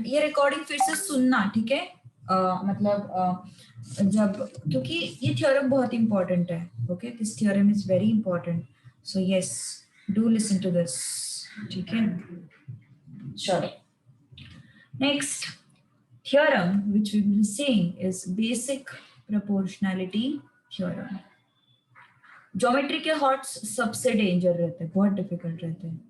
And ये recording फिर से सुनना, ठीक है? मतलब जब, क्योंकि ये थ्योरम बहुत इंपॉर्टेंट है. Okay, this theorem is very important, so yes, do listen to this. ठीक है, चलो. Next theorem which we will be seeing is basic proportionality theorem. Geometry के हॉट्स सबसे डेंजर रहते हैं, बहुत डिफिकल्ट रहते हैं.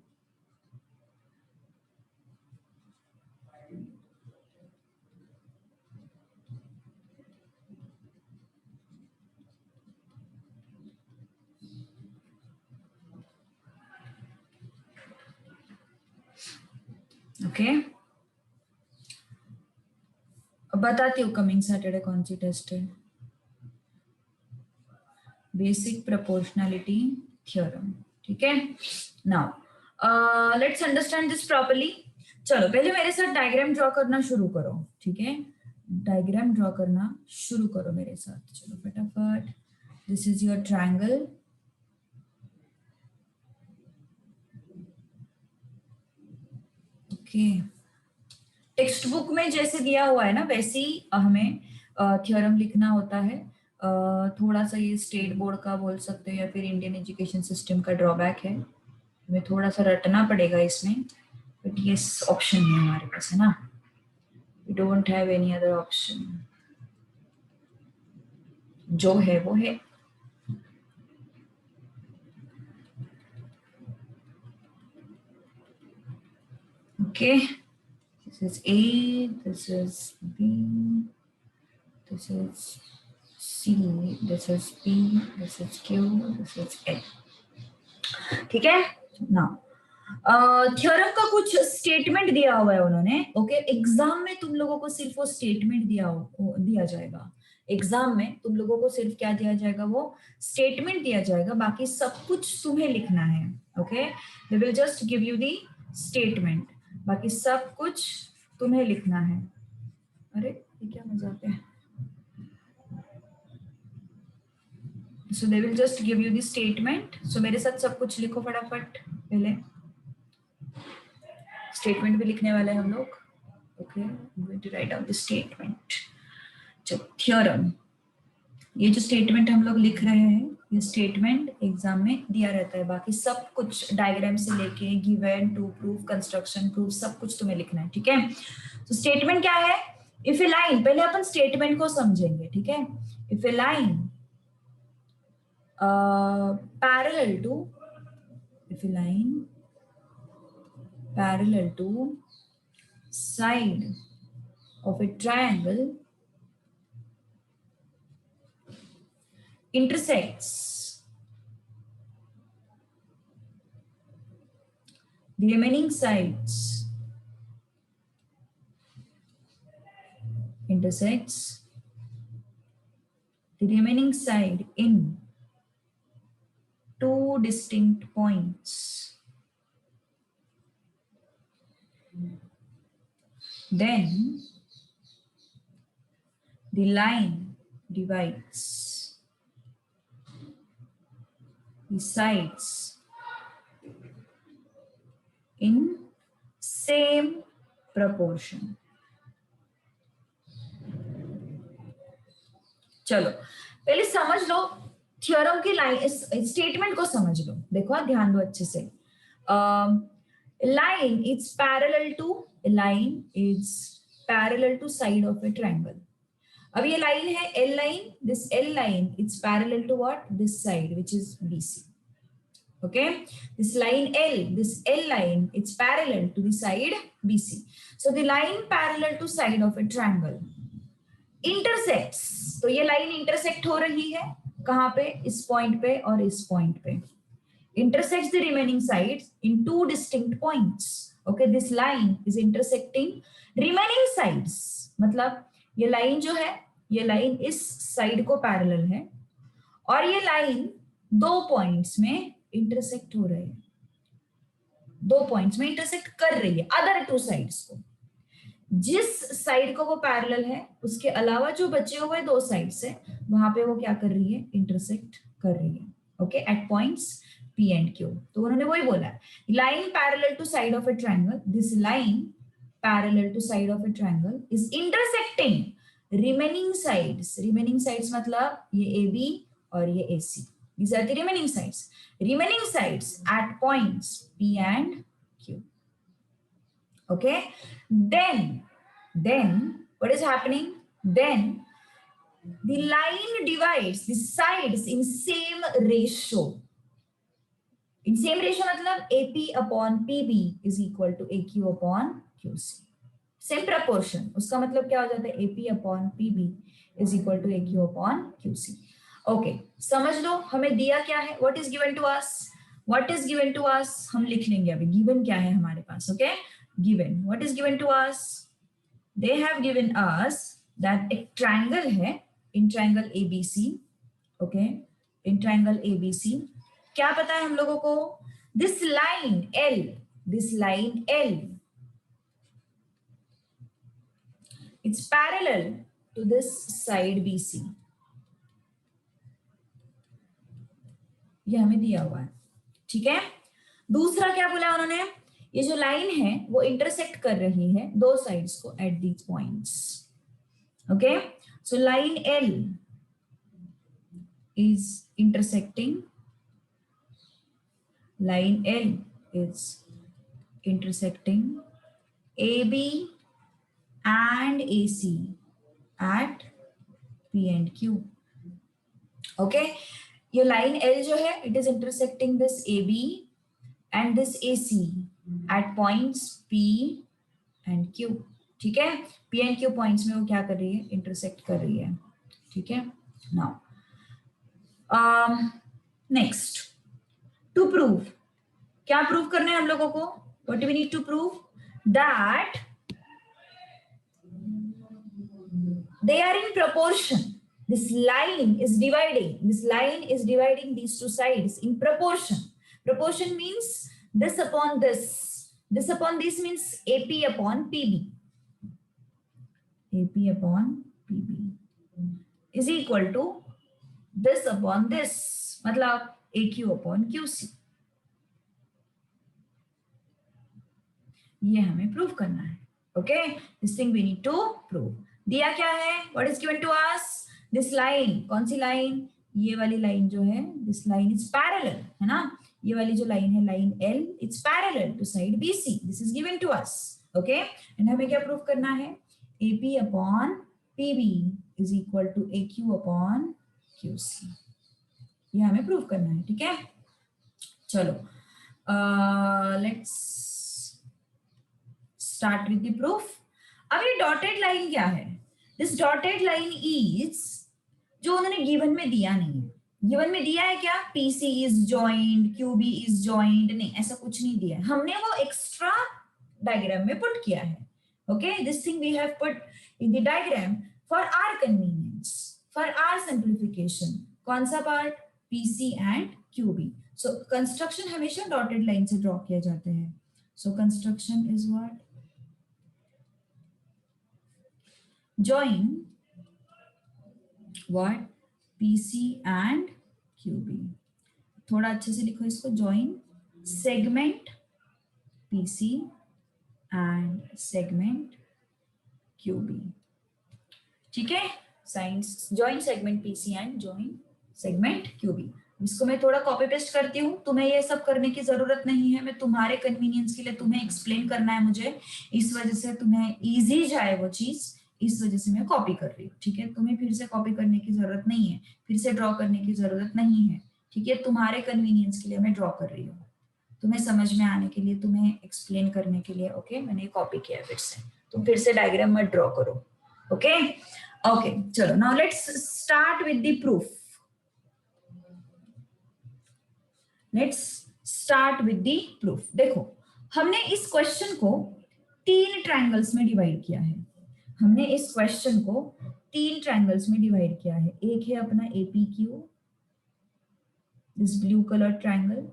ओके, बताती हूँ कमिंग सैटरडे कौन सी टेस्ट है. Basic proportionality theorem. ठीक है, now let's understand this properly. चलो पहले मेरे साथ डायग्राम ड्रॉ करना शुरू करो. ठीक है, डायग्राम ड्रॉ करना शुरू करो मेरे साथ. चलो फटाफट. This is your triangle. Okay, text book में जैसे दिया हुआ है ना, वैसे ही हमें थ्योरम लिखना होता है. थोड़ा सा ये स्टेट बोर्ड का बोल सकते हो या फिर इंडियन एजुकेशन सिस्टम का ड्रॉबैक है, हमें थोड़ा सा रटना पड़ेगा इसमें. बट ये ऑप्शन नहीं है हमारे पास, है ना. We don't have any other option. जो है वो है. Okay, this is A, this is B, this is C, this is P, this is Q, this is L. ठीक है ना. थ्योरम का कुछ स्टेटमेंट दिया हुआ है उन्होंने. ओके, एग्जाम में तुम लोगों को सिर्फ वो स्टेटमेंट दिया जाएगा. एग्जाम में तुम लोगों को सिर्फ क्या दिया जाएगा, वो स्टेटमेंट दिया जाएगा. बाकी सब कुछ तुम्हें लिखना है. Okay, they will just give you the statement, बाकी सब कुछ तुम्हें लिखना है. अरे ये क्या मजाक है. So they will just give you the statement. So मेरे साथ सब कुछ लिखो फटाफट. पहले स्टेटमेंट भी लिखने वाले हैं हम लोग. Okay, I'm going to write down the statement. चलो, थ्योरम. ये जो स्टेटमेंट हम लोग लिख रहे हैं, ये स्टेटमेंट एग्जाम में दिया रहता है. बाकी सब कुछ डायग्राम से लेके given to proof, construction proof, सब कुछ तुम्हें लिखना है. ठीक है, तो स्टेटमेंट क्या है. इफ ए लाइन, पहले अपन स्टेटमेंट को समझेंगे. ठीक है, if A line parallel to, if a line parallel to side of a triangle intersects the remaining sides, intersects the remaining side in two distinct points, then the line divides the sides in same proportion. चलो पहले समझ लो theorem की line, statement को समझ लो. देखो ध्यान दो अच्छे से. Line is parallel to, line is parallel to side of a triangle. अब ये लाइन है L line. This L line is parallel to what, this side which is BC. Okay, this line L, this L line, it's parallel to the side BC. So the line parallel to side of a triangle intersects. तो ये line intersect हो रही है कहाँ पे, इस point पे और इस पॉइंट पे. intersects the remaining sides in two distinct points. Okay, this line is intersecting remaining sides. मतलब ये लाइन जो है, ये लाइन इस साइड को पैरेलल है और ये लाइन दो पॉइंट्स में इंटरसेक्ट हो रहे हैं. दो पॉइंट्स में इंटरसेक्ट कर रही है अदर टू साइड्स को. जिस साइड को वो पैरेलल है उसके अलावा जो बचे हुए दो साइड्स है वहां पे वो क्या कर रही है, इंटरसेक्ट कर रही है. Okay, at points P and Q. तो उन्होंने वही बोला है, line parallel to side of a triangle, this line parallel to side of a triangle is intersecting remaining sides. Remaining sides मतलब ये AB और ये AC. These are the remaining sides. Remaining sides at points P and Q. Okay. Then what is happening? Then the line divides the sides in same ratio. In same ratio मतलब AP upon PB is equal to AQ upon QC. Same proportion. उसका मतलब क्या हो जाता है? AP upon PB is equal to AQ upon QC. Okay, समझ लो हमें दिया क्या है? What is given to us? What is given to us? हम लिख लेंगे अभी. Given क्या है हमारे पास? Okay, given. What is given to us? They have given us that एक triangle है. In triangle ABC. Okay, in triangle ABC. क्या पता है हम लोगों को? This line L, it's parallel to this side BC. ये हमें दिया हुआ है, ठीक है. दूसरा क्या बोला उन्होंने? ये जो लाइन है वो इंटरसेक्ट कर रही है दो साइड्स को at these points. Okay, so line L is intersecting. Line L is intersecting AB and AC at P and Q. Okay, ये line L जो है it is intersecting this AB and this AC at points P and Q. ठीक है, P and Q points में वो क्या कर रही है? इंटरसेक्ट कर रही है. ठीक है. Now next, to prove. क्या प्रूव करना है हम लोगों को? What do we need to prove? That they are in proportion. This line is dividing these two sides in proportion. Proportion means this upon this. This upon this means AP upon PB. AP upon PB is equal to this upon this. मतलब AQ upon QC. ये हमें prove करना है. Okay, this thing we need to prove. दिया क्या है? What is given to us? This line. कौन सी लाइन? ये वाली लाइन जो है, दिस लाइन इज पैरेलल, है ना. ये वाली जो लाइन है, line L, it's parallel to side BC. This is given to us. Okay, and हमें क्या प्रूव करना है? AP upon PB is equal to AQ upon QC. ये हमें प्रूव करना है. ठीक है, चलो let's start with the proof. अब ये डॉटेड लाइन क्या है? दिस डॉटेड लाइन इज जो उन्होंने गिवन में दिया नहीं है. गिवन में दिया है क्या? PC is joined, QB is joined. नहीं, ऐसा कुछ नहीं दिया है. हमने वो एक्स्ट्रा डायग्राम में पुट किया है. Okay, this thing we have put in the diagram for our convenience, for our simplification. कौन सा part? PC and QB. So construction हमेशा डॉटेड लाइन से ड्रॉ किया जाते हैं. So construction is what? join what? PC and QB. थोड़ा अच्छे से लिखो इसको. join segment PC and segment QB. ठीक है, science join segment PC and join segment QB. इसको मैं थोड़ा कॉपी पेस्ट करती हूँ. तुम्हें ये सब करने की जरूरत नहीं है. मैं तुम्हारे कन्वीनियंस के लिए तुम्हें एक्सप्लेन करना है मुझे, इस वजह से तुम्हें इजी जाए वो चीज, इस वजह से मैं कॉपी कर रही हूँ. ठीक है, तुम्हें फिर से कॉपी करने की जरूरत नहीं है, फिर से ड्रॉ करने की जरूरत नहीं है. ठीक है, तुम्हारे कन्वीनियंस के लिए मैं ड्रॉ कर रही हूँ, तुम्हें समझ में आने के लिए, तुम्हें एक्सप्लेन करने के लिए. ओके, मैंने कॉपी किया है फिर से. तुम फिर से डायग्राम मत ड्रॉ करो. ओके ओके, चलो now let's start with the proof. Let's start with the proof. देखो, हमने इस क्वेश्चन को 3 ट्रायंगल्स में डिवाइड किया है. हमने इस क्वेश्चन को 3 ट्रायंगल्स में डिवाइड किया है. एक है अपना APQ, this blue colour triangle.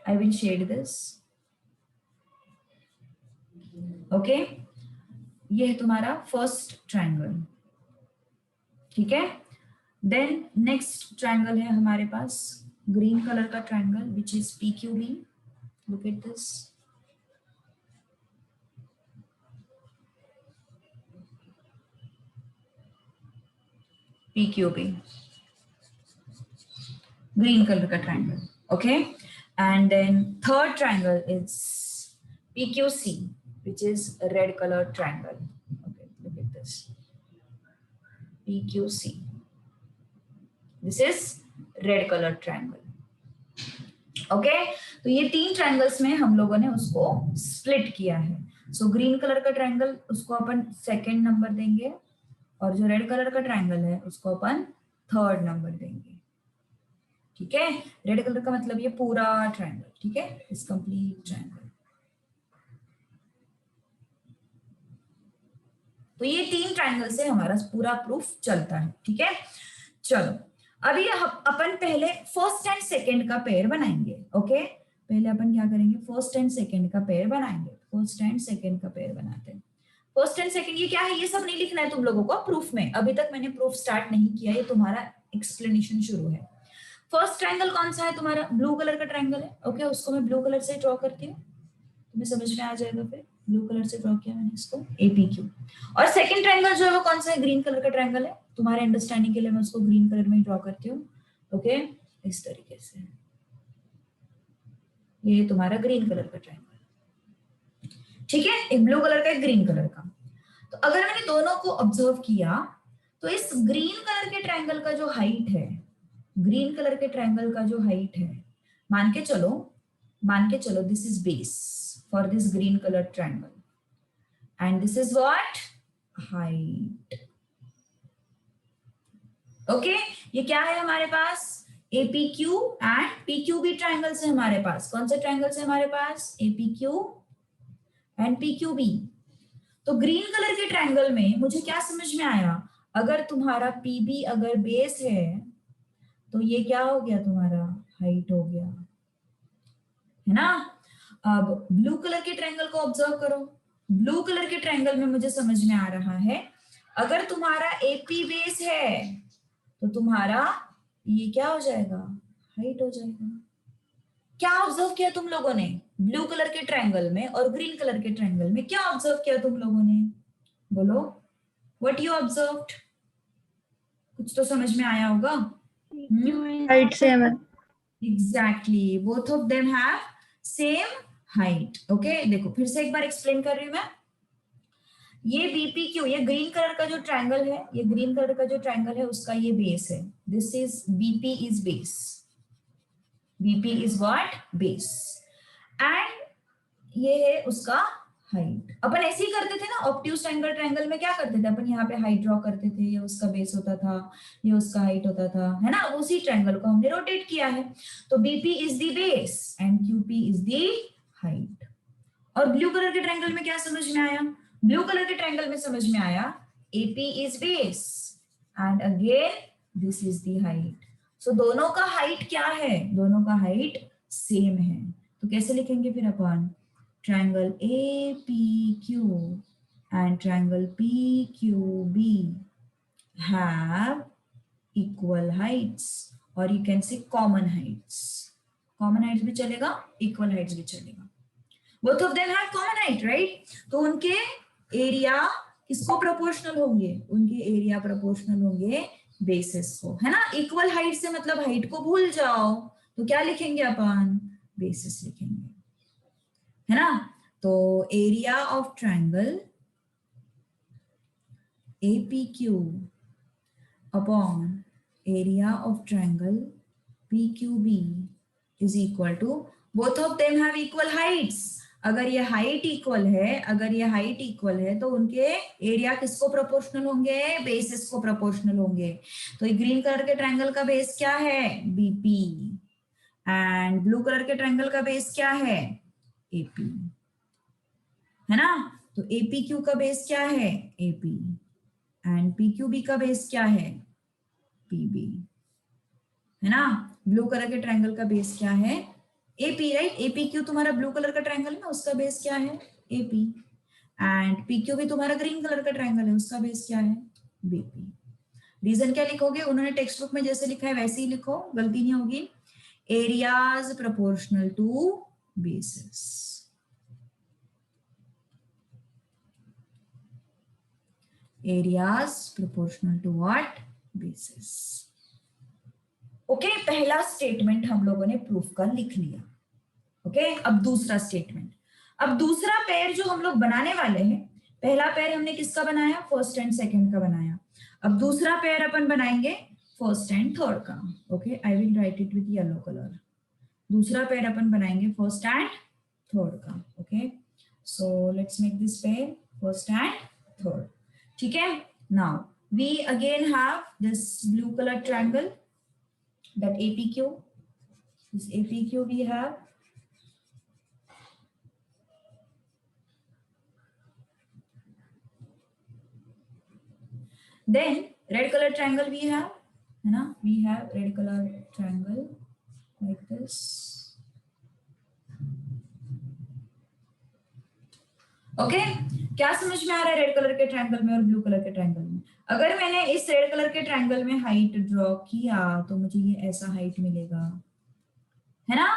I will shade this. Okay, ये है तुम्हारा फर्स्ट ट्रायंगल. ठीक है, देन नेक्स्ट ट्रायंगल है हमारे पास ग्रीन कलर का triangle which is PQB. Look at this. PQB, green color का triangle. Okay, and then third triangle is PQC, which is a red color triangle. Okay, look at this. PQC. This is red color triangle. Okay तो ये तीन triangles में हम लोगों ने उसको split किया है. सो ग्रीन कलर का ट्रायंगल उसको अपन सेकंड नंबर देंगे और जो रेड कलर का ट्रायंगल है उसको अपन थर्ड नंबर देंगे. ठीक है, रेड कलर का मतलब ये पूरा ट्रायंगल. ठीक है, इस कंप्लीट ट्रायंगल. तो ये तीन ट्रायंगल से हमारा पूरा प्रूफ चलता है. ठीक है, चलो अभी अपन पहले फर्स्ट एंड सेकंड का पेयर बनाएंगे. ओके, पहले अपन क्या करेंगे, फर्स्ट एंड सेकंड का पेयर बनाएंगे. फर्स्ट एंड सेकंड का पेयर बनाते हैं. फर्स्ट एंड सेकंड ये क्या है, ये सब नहीं लिखना है तुम लोगों को प्रूफ में. अभी तक मैंने प्रूफ स्टार्ट नहीं किया, ये तुम्हारा एक्सप्लेनेशन शुरू है. फर्स्ट ट्रायंगल कौन सा है तुम्हारा, ब्लू कलर का ट्रायंगल है. ओके, उसको मैं ब्लू कलर से ड्रॉ करती हूँ, तुम्हें समझ में आ जाएगा. फिर ब्लू कलर से ड्रॉ किया मैंने इसको, APQ. और सेकंड ट्रायंगल जो है वो कौन सा है, ग्रीन कलर का ट्रायंगल है. तुम्हारे अंडरस्टैंडिंग के लिए मैं उसको ग्रीन कलर में ही ड्रॉ करती हूँ. ओके, इस तरीके से ये तुम्हारा ग्रीन कलर का ट्रायंगल. ठीक है, एक ब्लू कलर का एक ग्रीन कलर का. तो अगर मैंने दोनों को ऑब्जर्व किया तो इस ग्रीन कलर के ट्रायंगल का जो हाइट है, ग्रीन कलर के ट्रायंगल का जो हाइट है, मान के चलो this is base for this green color triangle and this is what, height. okay, ये क्या है हमारे पास, APQ and PQB ट्रायंगल से हमारे पास. कौन से ट्रायंगल से हमारे पास, APQ and PQB. तो ग्रीन कलर के ट्रायंगल में मुझे क्या समझ में आया, अगर तुम्हारा PB अगर बेस है तो ये क्या हो गया, तुम्हारा हाइट हो गया, है ना. अब ब्लू कलर के ट्रायंगल को ऑब्जर्व करो. ब्लू कलर के ट्रायंगल में मुझे समझ में आ रहा है, अगर तुम्हारा AP बेस है तो तुम्हारा ये क्या हो जाएगा, हाइट हो जाएगा. क्या ऑब्जर्व किया तुम लोगों ने, ब्लू कलर के ट्रायंगल में और ग्रीन कलर के ट्रायंगल में क्या ऑब्जर्व किया तुम लोगों ने, बोलो, व्हाट यू ऑब्जर्व्ड. कुछ तो समझ में आया होगा. हाइट सेम है. Exactly, both of them have same height. Okay, देखो फिर से एक बार एक्सप्लेन कर रही हूं मैं. ये BPQ, ये ग्रीन कलर का जो ट्रायंगल है, ये ग्रीन कलर का जो ट्रायंगल है उसका ये बेस है. This is BP is base. BP is what, base. And ये है उसका हाइट. अपन ऐसे ही करते थे ना, ऑब्ट्यूज एंगल ट्रायंगल में क्या करते थे अपन, यहाँ पे हाइट ड्रॉ करते थे, ये उसका बेस होता था, ये उसका हाइट होता था, है ना. उसी ट्रायंगल को हमने रोटेट किया है. तो BP is the base and QP is the height. और ब्लू कलर के ट्रायंगल में क्या समझ में आया, ब्लू कलर के ट्रायंगल में समझ में आया AP is base and again this is the height. So दोनों का हाइट क्या है, दोनों का हाइट सेम है. तो कैसे लिखेंगे फिर अपन, triangle APQ and triangle PQB have equal heights or you can say common heights. common heights भी चलेगा, equal heights भी चलेगा. both of them have common height, right? तो उनके एरिया किसको प्रोपोर्शनल होंगे, उनके एरिया प्रोपोर्शनल होंगे बेसिस को, है ना. इक्वल हाइट से मतलब हाइट को भूल जाओ, तो क्या लिखेंगे अपन, बेसिस लिखेंगे, है ना. तो area of triangle APQ upon area of triangle PQB is equal to, both of them have equal heights. अगर ये हाइट इक्वल है, अगर ये हाइट इक्वल है तो उनके एरिया किसको प्रोपोर्शनल होंगे, बेसिस को प्रोपोर्शनल होंगे. तो ये ग्रीन कलर के ट्रायंगल का बेस क्या है, BP एंड ब्लू कलर के ट्रायंगल का बेस क्या है, AP, है ना. तो APQ का बेस क्या है, AP एंड PQB का बेस क्या है, PB, है ना. ब्लू कलर के ट्रायंगल का बेस क्या है, AP, राइट. APQ तुम्हारा ब्लू कलर का ट्रायंगल है ना, उसका बेस क्या है, AP एंड PQB तुम्हारा ग्रीन कलर का ट्रायंगल है, उसका बेस क्या है, BP. रीजन क्या लिखोगे, उन्होंने टेक्स्ट बुक में जैसे लिखा है वैसे ही लिखो, गलती नहीं होगी. Areas proportional to basis. areas proportional to what, basis. Okay, पहला स्टेटमेंट हम लोगों ने प्रूफ का लिख लिया. ओके, अब दूसरा स्टेटमेंट. अब दूसरा पेयर जो हम लोग बनाने वाले हैं, पहला पेयर हमने किसका बनाया, फर्स्ट एंड सेकंड का बनाया. अब दूसरा पेयर अपन बनाएंगे फर्स्ट एंड थर्ड का. Okay, I will write it with yellow colour. दूसरा पेयर अपन बनाएंगे फर्स्ट एंड थर्ड का. Okay, so let's make this pair first and third. ठीक है, now we again have this blue colour triangle, that APQ. This APQ we have. Then red color triangle we have, है ना, we have red color triangle like this. Okay, क्या समझ में आ रहा है red colour के ट्रायंगल में और ब्लू कलर के ट्रायंगल में? अगर मैंने इस रेड कलर के ट्रायंगल में हाइट ड्रॉ किया तो मुझे ये ऐसा हाइट मिलेगा, है ना.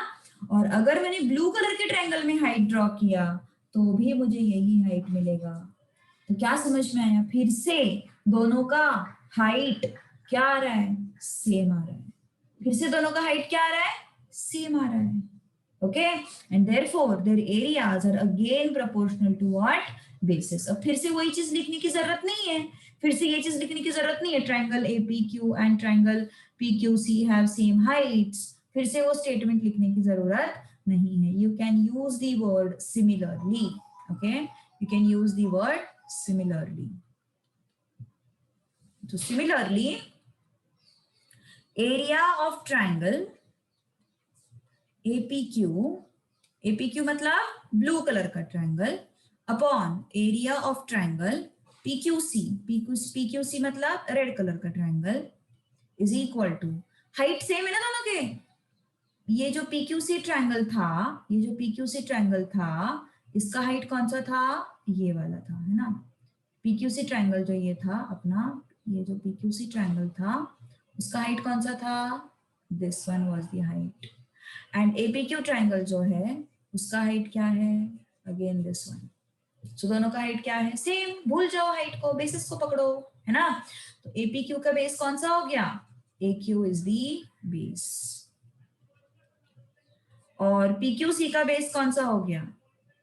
और अगर मैंने ब्लू कलर के ट्रायंगल में हाइट ड्रॉ किया तो भी मुझे यही हाइट मिलेगा. तो क्या समझ में आया? फिर से दोनों का हाइट क्या आ रहा है, सेम आ रहा है. फिर से दोनों का हाइट क्या आ रहा है, सेम आ रहा है. Okay, and therefore their areas are again proportional to what, basis. अब फिर से वही चीज लिखने की जरूरत नहीं है, फिर से ये चीज लिखने की जरूरत नहीं है. Triangle APQ and triangle PQC have same heights. फिर से वो स्टेटमेंट लिखने की जरूरत नहीं है. You can use the word similarly. Okay, you can use the word similarly. So similarly, area of triangle APQ मतलब ब्लू कलर का triangle upon area of triangle PQC मतलब रेड कलर का triangle is equal to, height same है ना दोनों के. ये जो PQC ट्रायंगल था, इसका हाइट कौन सा था, ये वाला था, है ना. PQC ट्रायंगल जो ये था अपना, ये जो PQC ट्रायंगल था उसका हाइट कौन सा था, this one was the height. And APQ triangle जो है उसका हाइट क्या है, अगेन दिस वन. सो दोनों का हाइट क्या है, सेम. भूल जाओ हाइट को, बेसिस को पकड़ो, है ना. तो APQ का बेस कौन सा हो गया, AQ इज द बेस. और PQC का बेस कौन सा हो गया,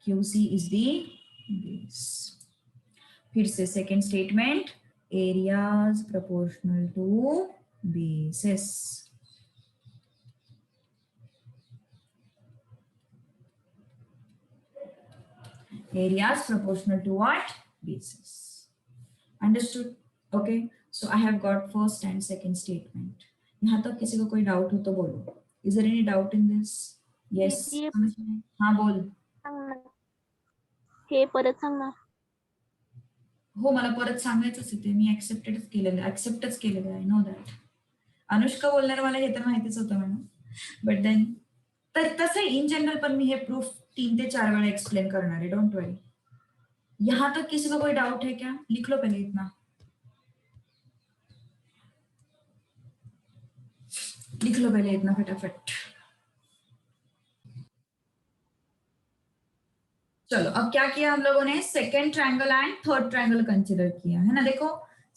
QC इज द बेस. फिर से second statement, areas proportional to basis. Areas proportional to what, basis. Understood? Okay, so I have got first and second statement. यहाँ तक किसी को कोई डाउट हो तो बोलो. Is there any doubt in this? Yes. हाँ बोल. हे परत सांग ना. हो, मला परत सांगायचंच आहे ते. मी ऍक्सेप्टच केलेलं. I know that. अनुष्का बोलणार मला हे तर माहितीच होतं म्हणून. बट देन तर तसं इन जनरल पण मी हे प्रूफ 3 ते 4 वेळा एक्सप्लेन करणार है, डोंट वरी. यहां तक किसी को कोई डाउट है क्या? लिख लो पहले इतना. लिख लो पहले इतना फटाफट. चलो, अब क्या किया हम लोगों ने, second triangle and third triangle consider किया, है ना. देखो,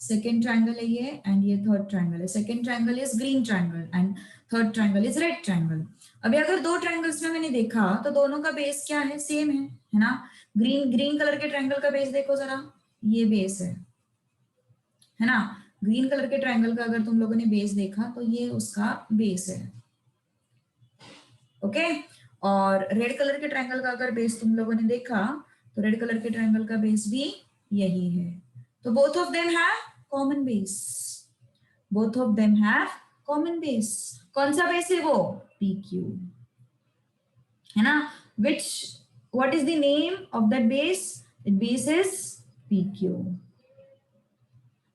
सेकेंड ट्रायंगल है ये एंड ये थर्ड ट्रायंगल है. Second triangle is green triangle and third triangle is red triangle. अभी अगर दो ट्रायंगल्स में मैंने देखा तो दोनों का बेस क्या है, सेम है ना. ग्रीन कलर के ट्रायंगल का बेस देखो जरा, ये बेस है ना. ग्रीन कलर के ट्रायंगल का अगर तुम लोगों ने बेस देखा तो ये उसका बेस है. ओके, और रेड कलर के ट्रायंगल का अगर बेस तुम लोगों ने देखा तो रेड कलर के ट्रायंगल का बेस भी यही है. तो both of them have common base. Both of them have common base. कौन सा बेस है वो, PQ, है ना. which what is the name of that base, the base is PQ.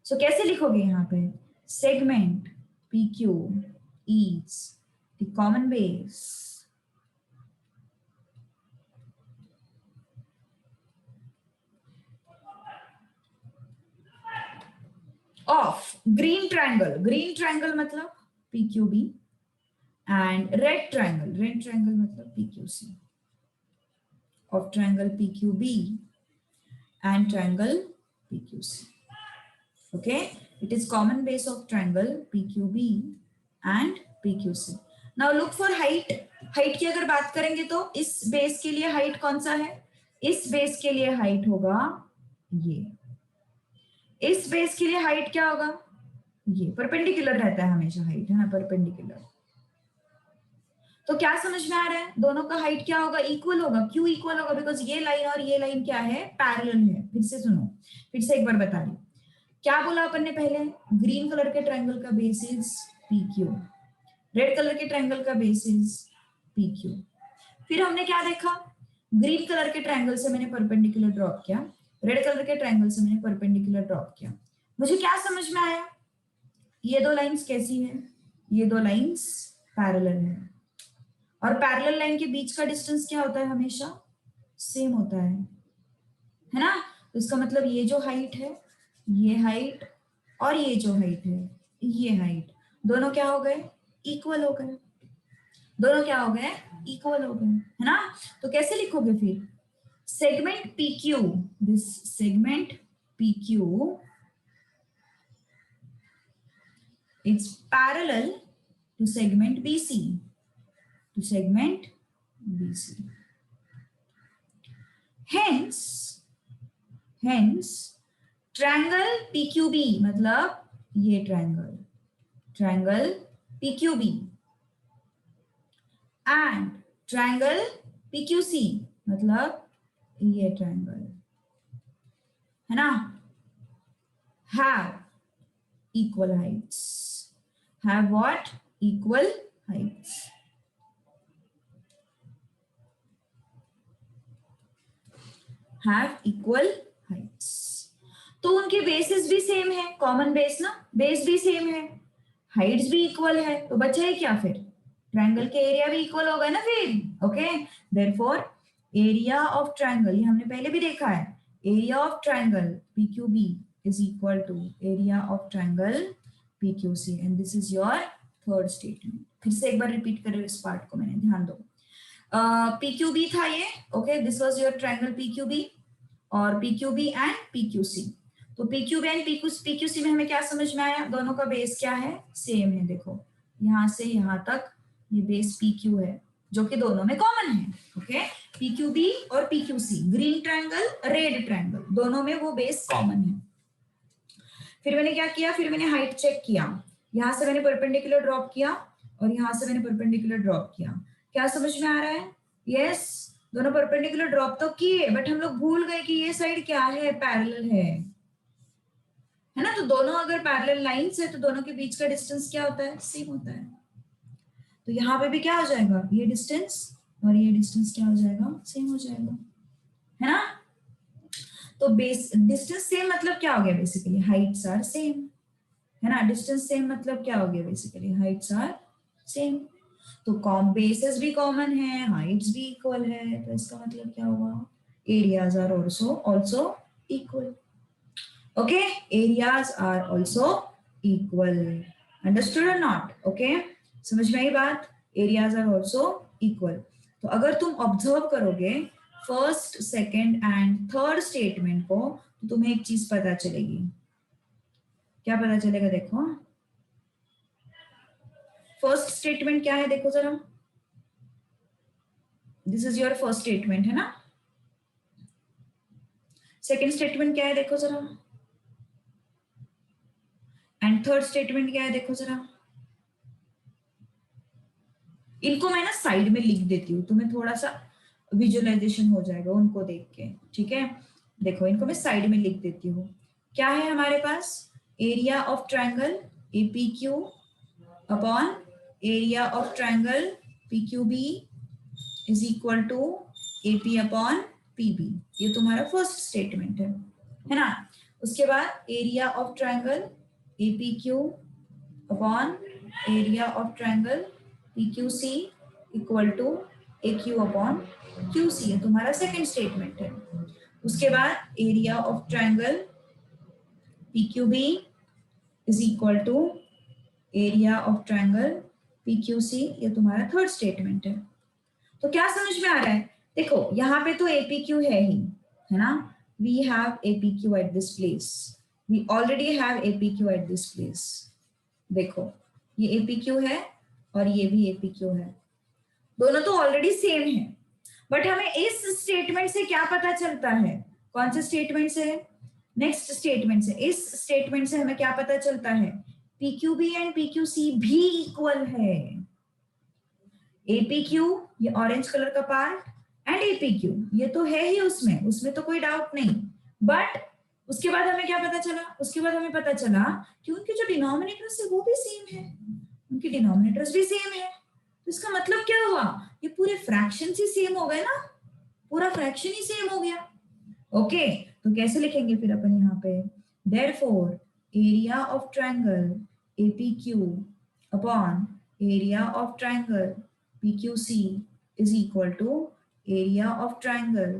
so कैसे लिखोगे यहाँ पे, segment PQ is the common base of green triangle मतलब PQB and red triangle मतलब PQC, of triangle PQB and triangle PQC. Okay, It is common base of triangle PQB and PQC. Now look for height. Height की अगर बात करेंगे तो इस base के लिए हाइट कौन सा है? इस बेस के लिए हाइट होगा ये. इस बेस के लिए हाइट क्या होगा? ये. परपेंडिकुलर रहता है हमेशा हाइट, है ना, परपेंडिकुलर. तो क्या समझ में आ रहा है? दोनों का हाइट क्या होगा? इक्वल होगा. क्यों इक्वल होगा? बिकॉज ये लाइन और ये लाइन क्या है? पैरेलल है. फिर से सुनो, फिर से एक बार बता रही. क्या बोला अपन ने पहले? ग्रीन कलर के ट्रायंगल का base is PQ, red colour के ट्रायंगल का बेस इज PQ. फिर हमने क्या देखा? ग्रीन कलर के ट्रायंगल से मैंने परपेंडिकुलर ड्रॉप किया, रेड कलर के ट्रायंगल से मैंने परपेंडिकुलर ड्रॉप किया. मुझे क्या समझ में आया? ये दो लाइंस कैसी है? ये दो लाइंस पैरेलल है. और पैरेलल लाइन के बीच का डिस्टेंस क्या होता है? हमेशा सेम होता है ना. तो इसका मतलब ये जो हाइट है, ये हाइट, और ये जो हाइट है, ये हाइट, दोनों क्या हो गए? इक्वल हो गए. दोनों क्या हो गए? इक्वल हो गए, है ना. तो कैसे लिखोगे फिर? Segment PQ, this segment PQ is parallel to segment BC, to segment BC. Hence triangle PQB मतलब ये triangle PQB and triangle PQC मतलब ये triangle, है ना, have equal heights. Have what? Equal heights. Have equal heights. तो उनके basis भी same है, कॉमन बेस ना, बेस भी सेम है, हाइट्स भी इक्वल है. तो बचा है क्या फिर? ट्रायंगल के एरिया भी इक्वल होगा ना फिर. Okay, therefore area of triangle, ये हमने पहले भी देखा है, area of triangle PQB is equal to area of triangle PQC. And this is your third statement. फिर से एक बार रिपीट करो इस पार्ट को, मैंने ध्यान दो. PQB था ये. Okay, this was your triangle PQB और PQB एंड PQC. तो PQB एंड PQC में हमें क्या समझ में आया? दोनों का बेस क्या है? सेम है. देखो यहां से यहां तक ये बेस PQ है, जो कि दोनों में कॉमन है. ओके, PQB और PQC, green triangle, red triangle, दोनों में वो बेस कॉमन है. फिर मैंने क्या किया? फिर मैंने हाइट चेक किया. यहां से मैंने परपेंडिकुलर ड्रॉप किया और यहां से मैंने परपेंडिकुलर ड्रॉप किया. क्या समझ में आ रहा है? यस, दोनों परपेंडिकुलर ड्रॉप तो किए, बट हम लोग भूल गए कि ये साइड क्या है? पैरेलल है ना. तो दोनों अगर पैरेलल लाइंस है तो दोनों के बीच का डिस्टेंस क्या होता है? सेम होता है. तो यहाँ पे भी क्या हो जाएगा? ये डिस्टेंस और ये डिस्टेंस क्या हो जाएगा? सेम हो जाएगा, है ना. तो बेस डिस्टेंस सेम मतलब क्या हो गया? बेसिकली हाइट्स आर सेम, है ना. डिस्टेंस सेम मतलब क्या हो गया? Basically heights are same. तो बेसेस भी कॉमन है, हाइट्स भी इक्वल है, तो इसका मतलब क्या हुआ? Areas are also equal. Okay, areas are also equal. Understood और नॉट? ओके, समझ में आई बात? Areas are also equal. तो अगर तुम ऑब्जर्व करोगे first, second and third statement को, तो तुम्हें एक चीज पता चलेगी. क्या पता चलेगा? देखो फर्स्ट स्टेटमेंट क्या है, देखो जरा. This is your first statement, है ना. सेकंड स्टेटमेंट क्या है, देखो जरा. एंड थर्ड स्टेटमेंट क्या है, देखो जरा. इनको मैं ना साइड में लिख देती हूँ, तुम्हें थोड़ा सा विजुअलाइजेशन हो जाएगा उनको देख के. ठीक है, देखो इनको मैं साइड में लिख देती हूँ. क्या है हमारे पास? Area of triangle APQ upon area of triangle PQB is equal to AP upon PB. ये तुम्हारा फर्स्ट स्टेटमेंट है ना. उसके बाद area of triangle APQ upon area of triangle PQC equal to AQ upon QC, ये तुम्हारा second statement है. उसके बाद area of triangle PQB is equal to area of triangle PQC, ये तुम्हारा थर्ड स्टेटमेंट है. तो क्या समझ में आ रहा है? देखो यहाँ पे तो APQ है ही, है ना. We have APQ at this place. We already have APQ at this place. देखो ये APQ है और ये भी APQ है, दोनों तो ऑलरेडी सेम है। बट हमें इस स्टेटमेंट से क्या पता चलता है? कौन से स्टेटमेंट से? नेक्स्ट स्टेटमेंट से। इस स्टेटमेंट से हमें क्या पता चलता है? PQB एंड PQC भी इक्वल है। APQ ये ऑरेंज कलर का पार्ट एंड APQ ये तो है ही, उसमें तो कोई डाउट नहीं। बट उसके बाद हमें क्या पता चला? उसके बाद हमें पता चला कि उनके जो डिनोमिनेटर्स है वो भी सेम है, उनके डिनोमिनेटर्स भी सेम है। तो इसका मतलब क्या हुआ? ये पूरे फ्रैक्शन ही सेम हो गए ना, पूरा फ्रैक्शन ही सेम हो गया। ओके, तो कैसे लिखेंगे फिर अपन यहाँ पे? Therefore area of triangle APQ upon area of triangle PQC is equal to area of triangle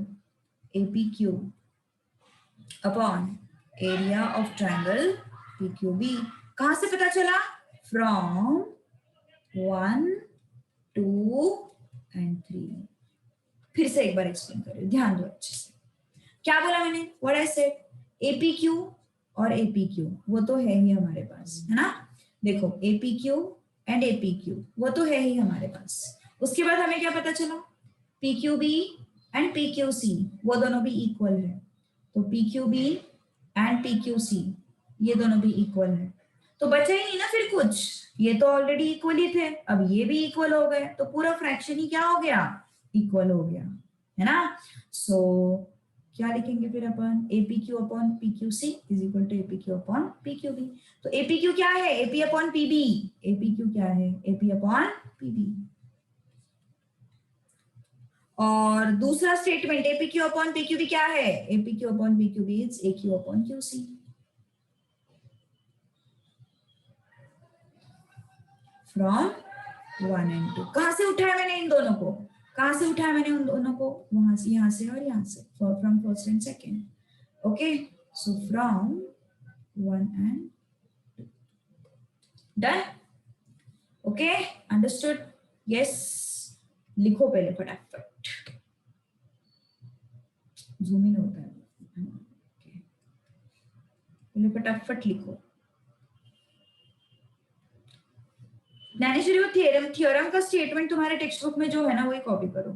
APQ upon area of triangle PQB। कहां से पता चला? From 1, 2 and 3। फिर से एक बार एक्सप्लेन करें, ध्यान दो अच्छे से। क्या बोला मैंने? What I said? APQ और APQ वो तो है ही हमारे पास, है ना? देखो APQ एंड APQ वो तो है ही हमारे पास। उसके बाद हमें क्या पता चला? PQB एंड PQC वो दोनों भी इक्वल है। तो PQB एंड PQC ये दोनों भी इक्वल है। तो बचा ही नहीं ना फिर कुछ, ये तो ऑलरेडी इक्वल ही थे, अब ये भी इक्वल हो गए, तो पूरा फ्रैक्शन ही क्या हो गया? इक्वल हो गया, है ना? सो क्या लिखेंगे फिर अपन? APQ upon PQC is equal to APQ upon PQB। तो APQ क्या है? AP upon PB। APQ क्या है? AP upon PB। और दूसरा स्टेटमेंट APQ अपॉन PQB क्या है? APQ upon PQB is AQ upon QC। From 1 and 2। कहां से उठाया मैंने इन दोनों को? कहां से उठाया मैंने उन दोनों को? वहां से, यहां से और यहां से, from first and second. Okay, so from 1 and 2। Done? Okay, understood? Yes, लिखो पहले फटाफट, जूम इन होता है। okay. पहले फटाफट लिखो। ज्ञानेश्वरी वो थ्योरम का स्टेटमेंट तुम्हारे टेक्स्ट बुक में जो है ना वही कॉपी करो।